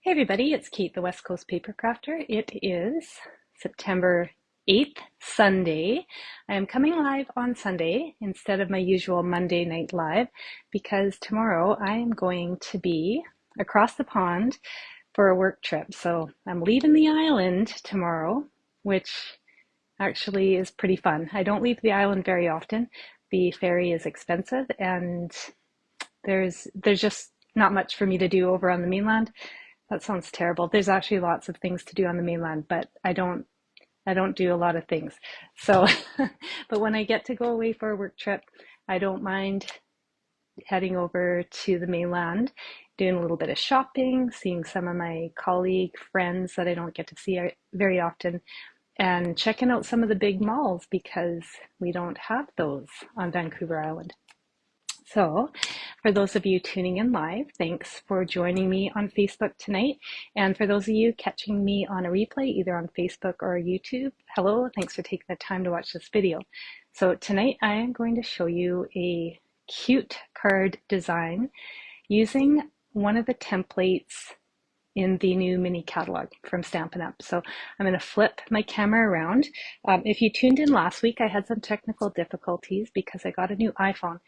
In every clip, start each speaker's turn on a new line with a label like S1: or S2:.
S1: Hey everybody, it's Kate, the West Coast Paper Crafter. It is September 8th, Sunday. I am coming live on Sunday instead of my usual Monday night live because tomorrow I am going to be across the pond for a work trip. So I'm leaving the island tomorrow, which actually is pretty fun. I don't leave the island very often. The ferry is expensive and there's just not much for me to do over on the mainland. That sounds terrible. There's actually lots of things to do on the mainland, but I don't do a lot of things. So, but when I get to go away for a work trip, I don't mind heading over to the mainland, doing a little bit of shopping, seeing some of my colleague friends that I don't get to see very often, and checking out some of the big malls because we don't have those on Vancouver Island. So, for those of you tuning in live, thanks for joining me on Facebook tonight. And for those of you catching me on a replay, either on Facebook or YouTube, hello, thanks for taking the time to watch this video. So tonight I am going to show you a cute card design using one of the templates in the new Mini Catalog from Stampin' Up. So I'm going to flip my camera around. If you tuned in last week, I had some technical difficulties because I got a new iPhone.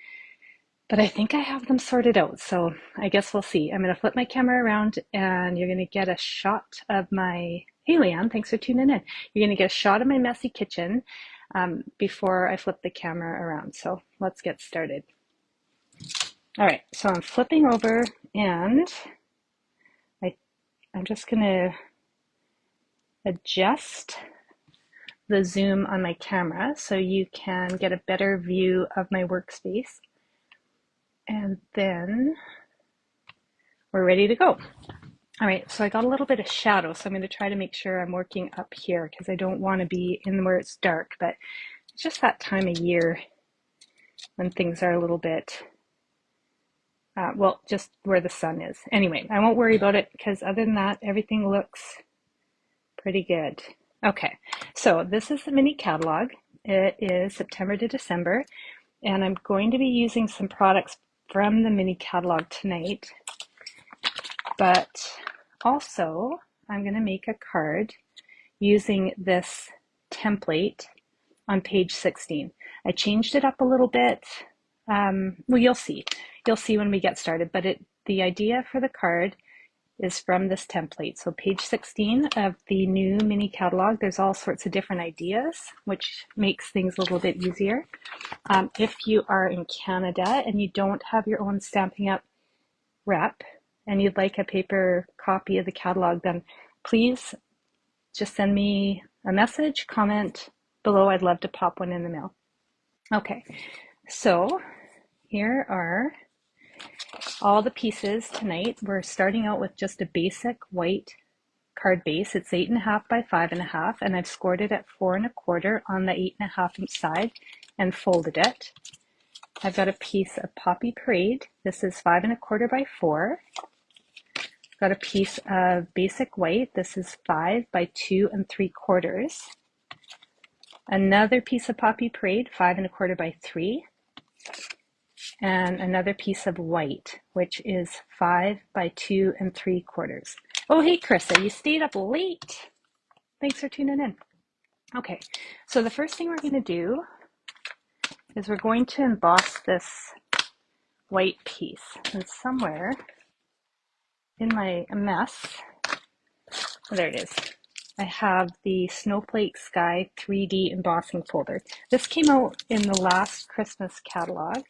S1: But I think I have them sorted out, so I guess we'll see. I'm going to flip my camera around and you're going to get a shot of my, hey Leanne, thanks for tuning in. You're going to get a shot of my messy kitchen before I flip the camera around. So let's get started. All right, so I'm flipping over and I'm just going to adjust the zoom on my camera so you can get a better view of my workspace. And then we're ready to go. All right, so I got a little bit of shadow, so I'm going to try to make sure I'm working up here because I don't want to be in where it's dark, but it's just that time of year when things are a little bit, well, just where the sun is. Anyway, I won't worry about it because other than that, everything looks pretty good. Okay, so this is the Mini Catalog. It is September to December, and I'm going to be using some products from the Mini Catalog tonight, but also I'm going to make a card using this template on page 16. I changed it up a little bit. Well, you'll see when we get started, but the idea for the card is from this template. So page 16 of the new Mini Catalog, there's all sorts of different ideas, which makes things a little bit easier. If you are in Canada and you don't have your own Stampin' Up rep and you'd like a paper copy of the catalog, then please just send me a message, comment below. I'd love to pop one in the mail. Okay, so here are all the pieces tonight. We're starting out with just a basic white card base. It's 8.5 by 5.5, and I've scored it at 4 1/4 on the 8.5 inch side and folded it. I've got a piece of Poppy Parade. This is 5 1/4 by 4. Got a piece of basic white. This is 5 by 2 3/4. Another piece of Poppy Parade, 5 1/4 by 3. And another piece of white, which is 5 by 2 3/4. Oh, hey, Carissa, you stayed up late. Thanks for tuning in. Okay, so the first thing we're going to do is we're going to emboss this white piece. And somewhere in my mess, oh, there it is, I have the Snowflake Sky 3D embossing folder. This came out in the last Christmas catalog,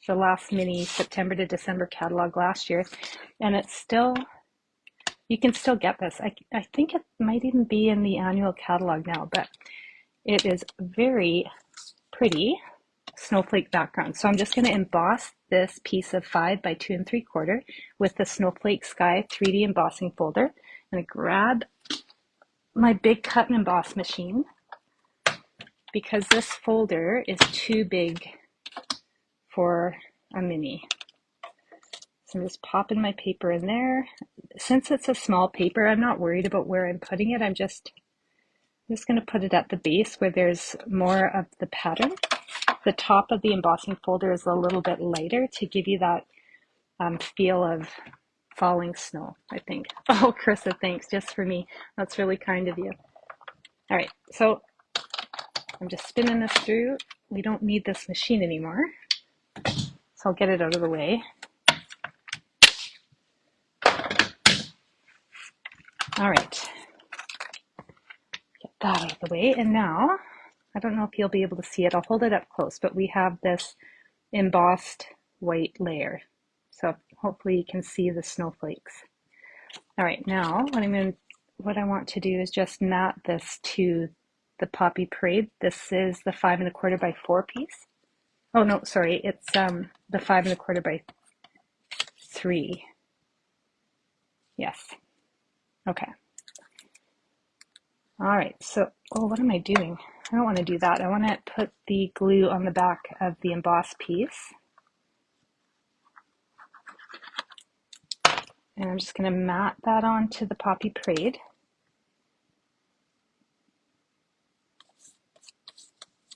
S1: the last mini September to December catalog last year, and it's still, you can still get this. I think it might even be in the annual catalog now, but it is very pretty snowflake background. So I'm just going to emboss this piece of 5 by 2 3/4 with the Snowflake Sky 3D embossing folder. I'm going to grab my big cut and emboss machine because this folder is too big for a mini. So I'm just popping my paper in there. Since it's a small paper, I'm not worried about where I'm putting it. I'm just going to put it at the base where there's more of the pattern. The top of the embossing folder is a little bit lighter to give you that feel of falling snow, I think. Oh, Carissa, thanks, just for me. That's really kind of you. All right, so I'm just spinning this through. We don't need this machine anymore, so I'll get it out of the way. All right, get that out of the way. And now, I don't know if you'll be able to see it. I'll hold it up close, but we have this embossed white layer. So hopefully you can see the snowflakes. All right, now what I want to do is just mat this to the Poppy Parade. This is the 5 1/4 by 4 piece. Oh no, sorry, it's the 5 1/4 by 3. Yes. Okay. All right, so, oh, what am I doing? I don't want to do that. I want to put the glue on the back of the embossed piece. And I'm just going to mat that onto the Poppy Parade.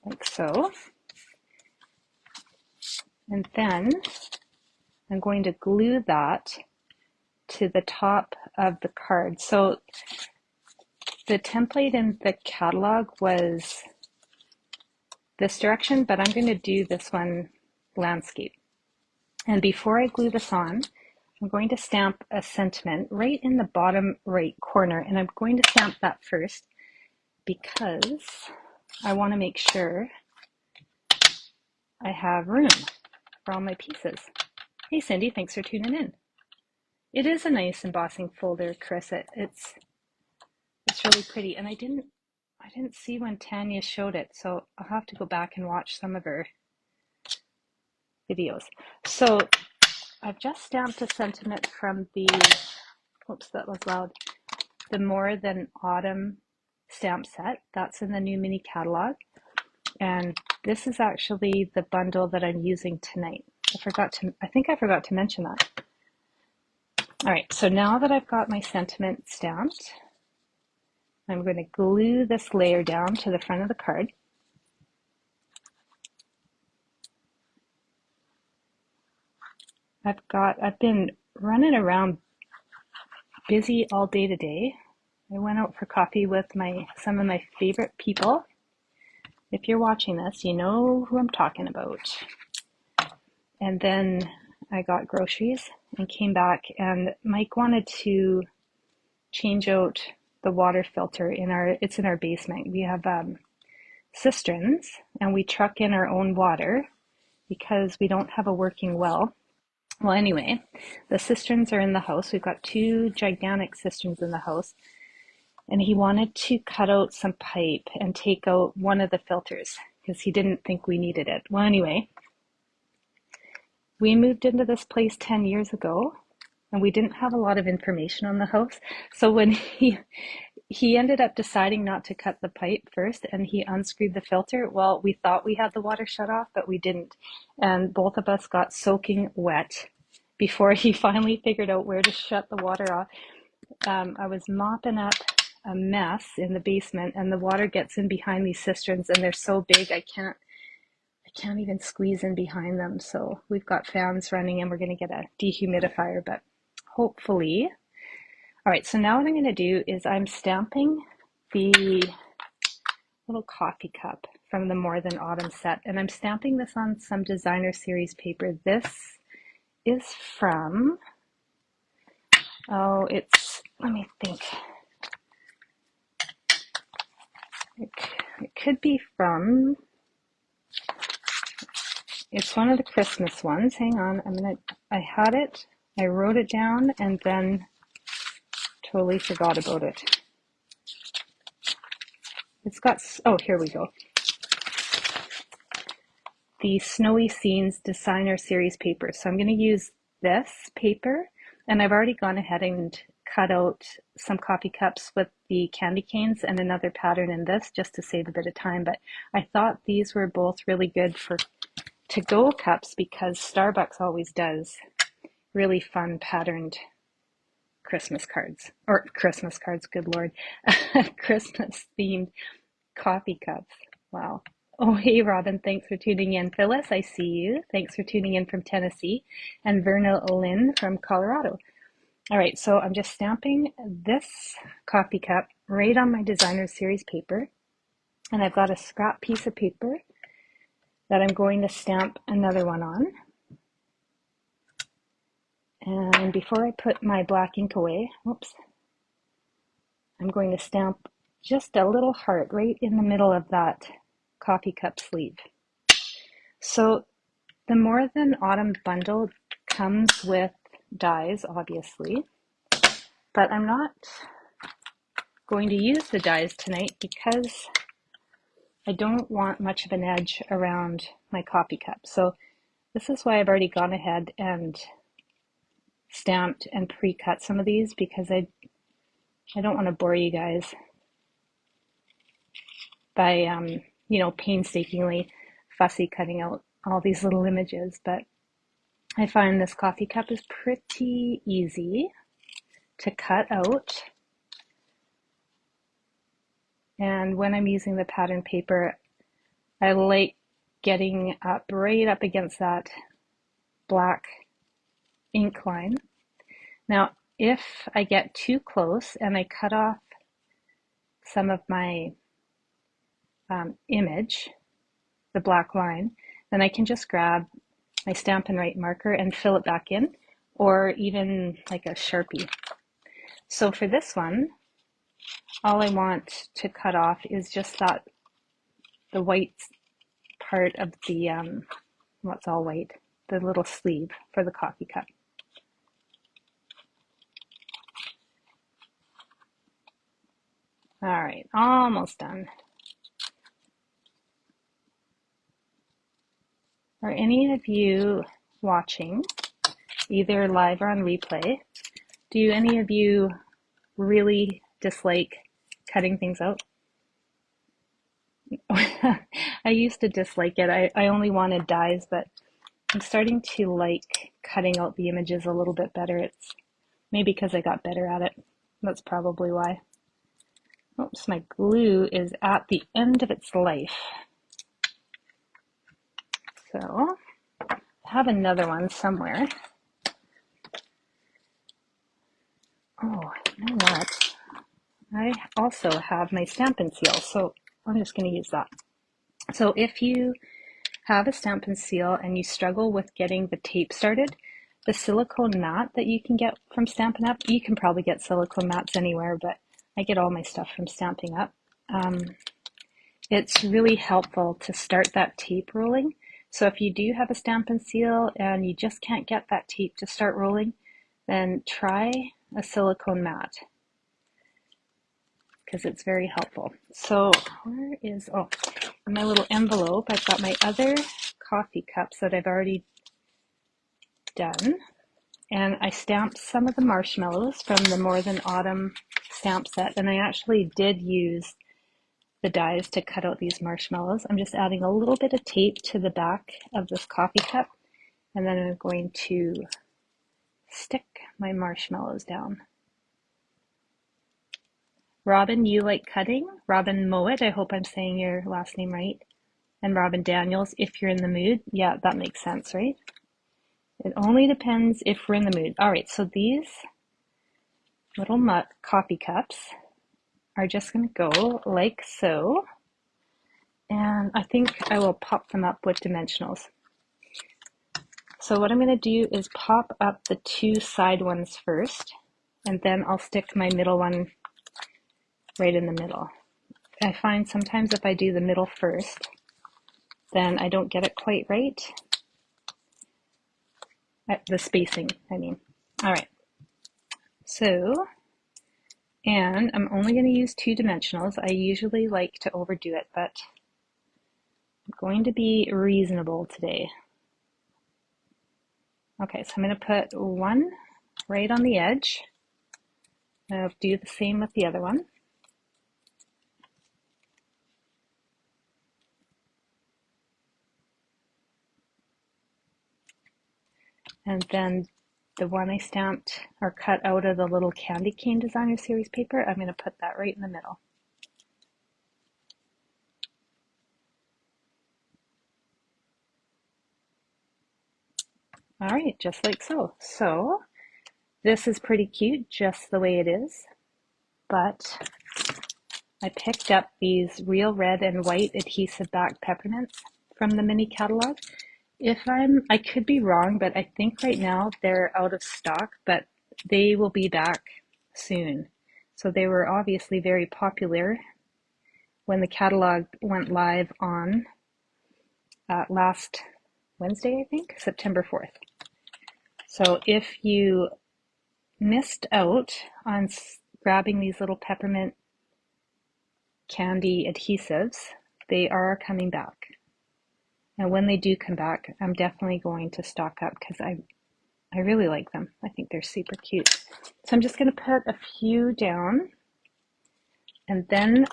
S1: Like so. And then I'm going to glue that to the top of the card. So the template in the catalog was this direction, but I'm going to do this one landscape. And before I glue this on, I'm going to stamp a sentiment right in the bottom right corner, and I'm going to stamp that first because I want to make sure I have room for all my pieces. Hey Cindy, thanks for tuning in. It is a nice embossing folder, Chris. It's really pretty, and I didn't see when Tanya showed it, so I'll have to go back and watch some of her videos. So I've just stamped a sentiment from the, oops, that was loud, the More Than Autumn stamp set. That's in the new mini catalog, and this is actually the bundle that I'm using tonight. I think I forgot to mention that. All right, so now that I've got my sentiment stamped, I'm going to glue this layer down to the front of the card. I've been running around busy all day today. I went out for coffee with some of my favorite people. If you're watching this, you know who I'm talking about. And then I got groceries and came back, and Mike wanted to change out the water filter it's in our basement. We have cisterns, and we truck in our own water because we don't have a working well. Well, anyway, the cisterns are in the house. We've got 2 gigantic cisterns in the house, and he wanted to cut out some pipe and take out one of the filters because he didn't think we needed it. Well, anyway, we moved into this place 10 years ago, and we didn't have a lot of information on the house. So when he ended up deciding not to cut the pipe first, and he unscrewed the filter. Well, we thought we had the water shut off, but we didn't. And both of us got soaking wet before he finally figured out where to shut the water off. I was mopping up a mess in the basement, and the water gets in behind these cisterns, and they're so big I can't even squeeze in behind them. So we've got fans running, and we're going to get a dehumidifier, but hopefully. All right, so now what I'm going to do is I'm stamping the little coffee cup from the More Than Autumn set, and I'm stamping this on some designer series paper. This is from, let me think. It could be from, it's one of the Christmas ones. Hang on, I had it, I wrote it down, and then totally forgot about it. It's got, oh, here we go. The Snowy Scenes Designer Series paper. So I'm going to use this paper, and I've already gone ahead and cut out some coffee cups with the candy canes and another pattern in this just to save a bit of time. But I thought these were both really good for to-go cups because Starbucks always does really fun patterned Christmas cards, good Lord, Christmas themed coffee cups. Wow. Oh, hey, Robin, thanks for tuning in. Phyllis, I see you. Thanks for tuning in from Tennessee. And Verna Lynn from Colorado. All right, so I'm just stamping this coffee cup right on my designer series paper. And I've got a scrap piece of paper that I'm going to stamp another one on. And before I put my black ink away, whoops, I'm going to stamp just a little heart right in the middle of that coffee cup sleeve. So the More Than Autumn bundle comes with dies, obviously, but I'm not going to use the dies tonight because I don't want much of an edge around my coffee cup. So this is why I've already gone ahead and stamped and pre-cut some of these, because I don't want to bore you guys by painstakingly fussy cutting out all these little images. But I find this coffee cup is pretty easy to cut out. And when I'm using the pattern paper, I like getting up right up against that black ink line. Now, if I get too close and I cut off some of my image, the black line, then I can just grab my Stampin' Write marker and fill it back in, or even like a Sharpie. So for this one, all I want to cut off is just the white part of the, what's all white, the little sleeve for the coffee cup. All right, almost done. Are any of you watching, either live or on replay, do any of you really dislike cutting things out? I used to dislike it. I only wanted dies, but I'm starting to like cutting out the images a little bit better. It's maybe because I got better at it. That's probably why. Oops, my glue is at the end of its life. So I have another one somewhere. Oh, you know what? I also have my Stampin' Seal, so I'm just going to use that. So if you have a Stampin' Seal and you struggle with getting the tape started, the silicone mat that you can get from Stampin' Up, you can probably get silicone mats anywhere, but I get all my stuff from Stampin' Up. It's really helpful to start that tape rolling. So if you do have a Stampin' Seal and you just can't get that tape to start rolling, then try a silicone mat, because it's very helpful. So where is, oh, in my little envelope, I've got my other coffee cups that I've already done. And I stamped some of the marshmallows from the More Than Autumn stamp set. And I actually did use the dies to cut out these marshmallows. I'm just adding a little bit of tape to the back of this coffee cup. And then I'm going to stick my marshmallows down. Robin, you like cutting? Robin Mowat, I hope I'm saying your last name right. And Robin Daniels, if you're in the mood. Yeah, that makes sense, right? It only depends if we're in the mood. All right, so these little coffee cups are just going to go like so. And I think I will pop them up with dimensionals. So what I'm going to do is pop up the two side ones first, and then I'll stick my middle one right in the middle. I find sometimes if I do the middle first, then I don't get it quite right. The spacing, I mean. All right. So, and I'm only going to use two dimensionals. I usually like to overdo it, but I'm going to be reasonable today. Okay, so I'm going to put one right on the edge. I'll do the same with the other one. And then the one I stamped or cut out of the little candy cane designer series paper, I'm going to put that right in the middle. All right, just like so. So This is pretty cute just the way it is, but I picked up these real red and white adhesive back peppermints from the Mini Catalogue. I could be wrong, but I think right now they're out of stock, but they will be back soon. So they were obviously very popular when the catalog went live on last Wednesday, I think, September 4th. So if you missed out on grabbing these little peppermint candy adhesives, they are coming back. And when they do come back, I'm definitely going to stock up because I really like them. I think they're super cute. So I'm just going to put a few down. And then,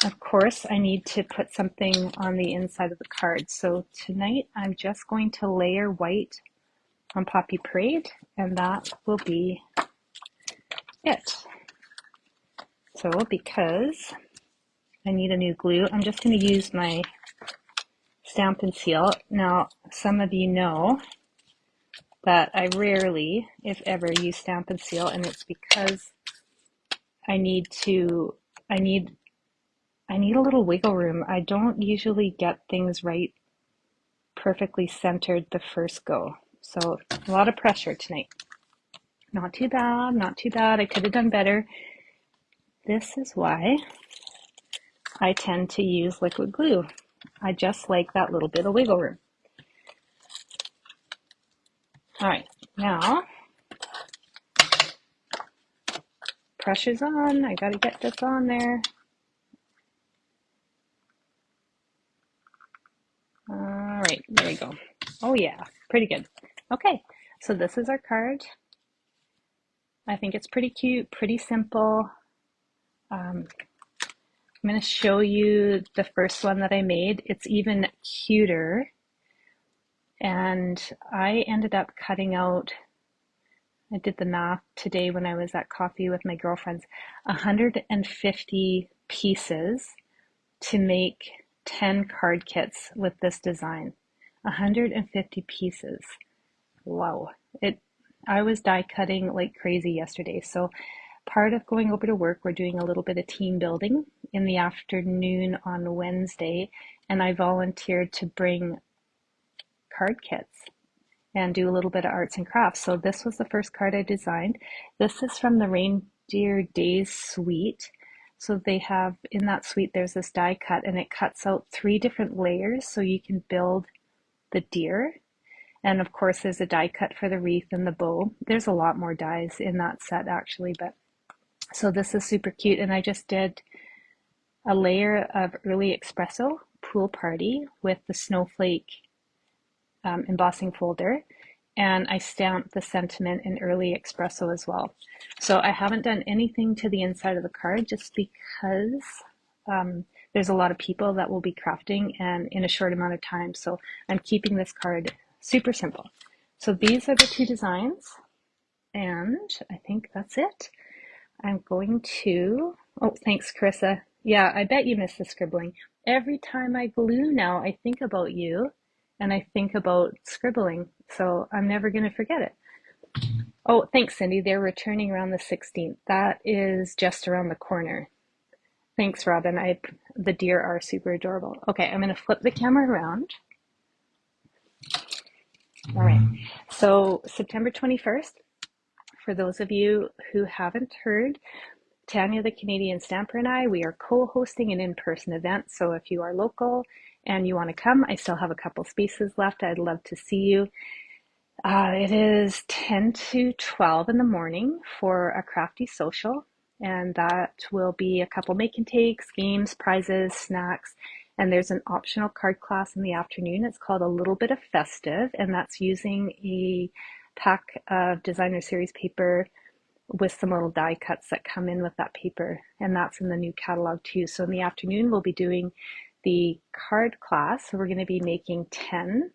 S1: of course, I need to put something on the inside of the card. So tonight, I'm just going to layer white on Poppy Parade, and that will be it. So because I need a new glue, I'm just going to use my Stampin' Seal. Now, some of you know that I rarely, if ever, use Stampin' Seal, and it's because I need a little wiggle room. I don't usually get things right perfectly centered the first go. So a lot of pressure tonight. Not too bad, not too bad. I could have done better. This is why I tend to use liquid glue. I just like that little bit of wiggle room. All right, now pressure's on. I gotta get this on there. All right, there we go. Oh yeah, pretty good. Okay, so this is our card. I think it's pretty cute, pretty simple. I'm going to show you the first one that I made. It's even cuter. And I ended up cutting out, I did the math today when I was at coffee with my girlfriends, 150 pieces to make 10 card kits with this design. 150 pieces. Wow. I was die cutting like crazy yesterday. So part of going over to work, we're doing a little bit of team building in the afternoon on Wednesday, and I volunteered to bring card kits and do a little bit of arts and crafts. So this was the first card I designed. This is from the Reindeer Days suite. So they have, in that suite, there's this die cut, and it cuts out 3 different layers so you can build the deer. And of course, there's a die cut for the wreath and the bow. There's a lot more dies in that set actually, but so this is super cute. And I just did a layer of Early Espresso Pool Party with the snowflake embossing folder. And I stamped the sentiment in Early Espresso as well. So I haven't done anything to the inside of the card just because there's a lot of people that will be crafting and in a short amount of time. So I'm keeping this card super simple. So these are the 2 designs, and I think that's it. I'm going to, oh, thanks, Carissa. Yeah, I bet you miss the scribbling. Every time I glue now, I think about you, and I think about scribbling, so I'm never going to forget it. Oh, thanks, Cindy. They're returning around the 16th. That is just around the corner. Thanks, Robin. The deer are super adorable. Okay, I'm going to flip the camera around. All right, so September 21st, for those of you who haven't heard, Tanya, the Canadian Stamper, and we are co-hosting an in-person event. So if you are local and you want to come, I still have a couple spaces left. I'd love to see you. It is 10 to 12 in the morning for a crafty social, and that will be a couple make and takes, games, prizes, snacks, and there's an optional card class in the afternoon. It's called A Little Bit of Festive, and that's using a pack of designer series paper with some little die cuts that come in with that paper, and that's in the new catalog too. So in the afternoon, we'll be doing the card class. So we're going to be making 10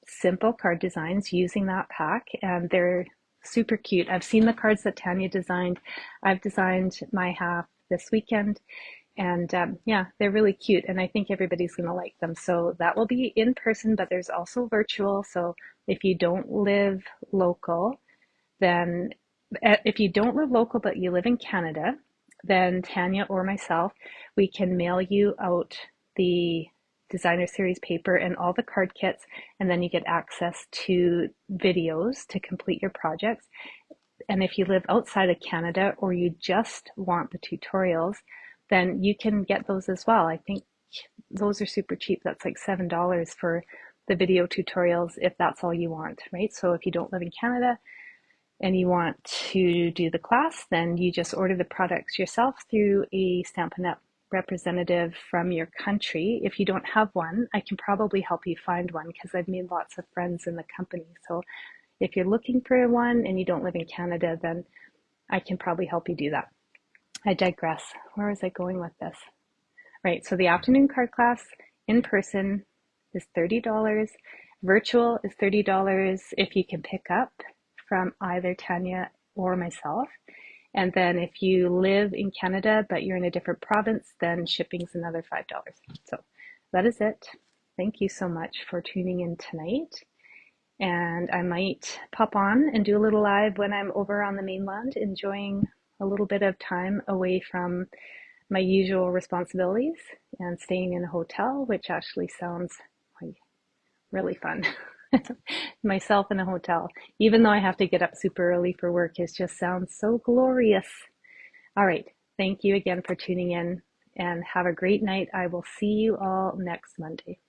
S1: simple card designs using that pack, and they're super cute. I've seen the cards that Tanya designed. I've designed my half this weekend, and yeah, they're really cute, and I think everybody's going to like them. So that will be in person, but there's also virtual. So if you don't live local, then if you don't live local but you live in Canada, then Tanya or myself, we can mail you out the designer series paper and all the card kits, and then you get access to videos to complete your projects. And if you live outside of Canada or you just want the tutorials, then you can get those as well. I think those are super cheap. That's like $7 for the video tutorials if that's all you want, right? So if you don't live in Canada and you want to do the class, then you just order the products yourself through a Stampin' Up! Representative from your country. If you don't have one, I can probably help you find one because I've made lots of friends in the company. So if you're looking for one and you don't live in Canada, then I can probably help you do that. I digress. Where was I going with this? Right, so the afternoon card class in person is $30. Virtual is $30 if you can pick up from either Tanya or myself. And then if you live in Canada but you're in a different province, then shipping's another $5. So that is it. Thank you so much for tuning in tonight. And I might pop on and do a little live when I'm over on the mainland, enjoying a little bit of time away from my usual responsibilities and staying in a hotel, which actually sounds like really fun. Myself in a hotel, even though I have to get up super early for work, it just sounds so glorious. All right. Thank you again for tuning in and have a great night. I will see you all next Monday.